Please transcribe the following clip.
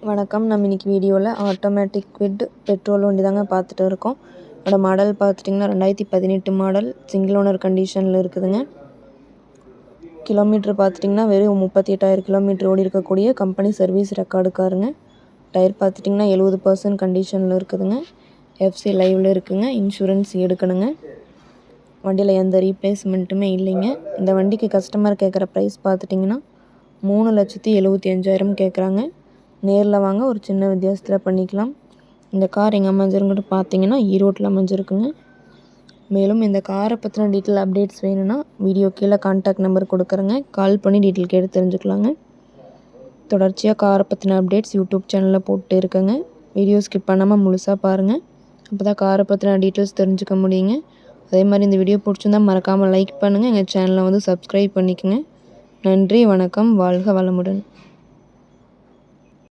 வணக்கம். நம்ம இன்றைக்கி வீடியோவில் ஆட்டோமேட்டிக் குவிட் பெட்ரோல் வண்டி தாங்க பார்த்துட்டு இருக்கோம். இதோட மாடல் பார்த்துட்டிங்கன்னா 2018 மாடல், சிங்கிள் ஓனர் கண்டிஷனில் இருக்குதுங்க. கிலோமீட்டர் பார்த்துட்டிங்கன்னா வெறும் 38,000 கிலோமீட்டர் ஓடி இருக்கக்கூடிய கம்பெனி சர்வீஸ் ரெக்கார்டு காருங்க. டயர் பார்த்துட்டிங்கன்னா 70% கண்டிஷனில் இருக்குதுங்க. எஃப்சி லைவில் இருக்குதுங்க. இன்சூரன்ஸ் எடுக்கணுங்க. வண்டியில் எந்த ரீப்ளேஸ்மெண்ட்டுமே இல்லைங்க. இந்த வண்டிக்கு கஸ்டமர் கேட்குற ப்ரைஸ் பார்த்துட்டிங்கன்னா 3,75,000 கேட்குறாங்க. நேரில் வாங்க, ஒரு சின்ன வித்தியாசத்தில் பண்ணிக்கலாம். இந்த கார் எங்கே அமைஞ்சிருக்குன்னு பார்த்தீங்கன்னா ஈரோட்டில் அமைஞ்சிருக்குங்க. மேலும் இந்த காரை பற்றின டீட்டெயில் அப்டேட்ஸ் வேணும்னா வீடியோ கீழே கான்டாக்ட் நம்பர் கொடுக்குறேங்க. கால் பண்ணி டீட்டெயில் கேட்டு தெரிஞ்சுக்கலாங்க. தொடர்ச்சியாக காரை பற்றின அப்டேட்ஸ் யூடியூப் சேனலில் போட்டு இருக்கேங்க. வீடியோ ஸ்கிப் பண்ணாமல் முழுசாக பாருங்கள். அப்போ தான் காரை பற்றின டீட்டெயில்ஸ் தெரிஞ்சுக்க முடியுங்க. அதே மாதிரி இந்த வீடியோ பிடிச்சிருந்தால் மறக்காமல் லைக் பண்ணுங்கள். எங்கள் சேனலை சப்ஸ்கிரைப் பண்ணிக்கோங்க. நன்றி, வணக்கம், வாழ்க வளமுடன்.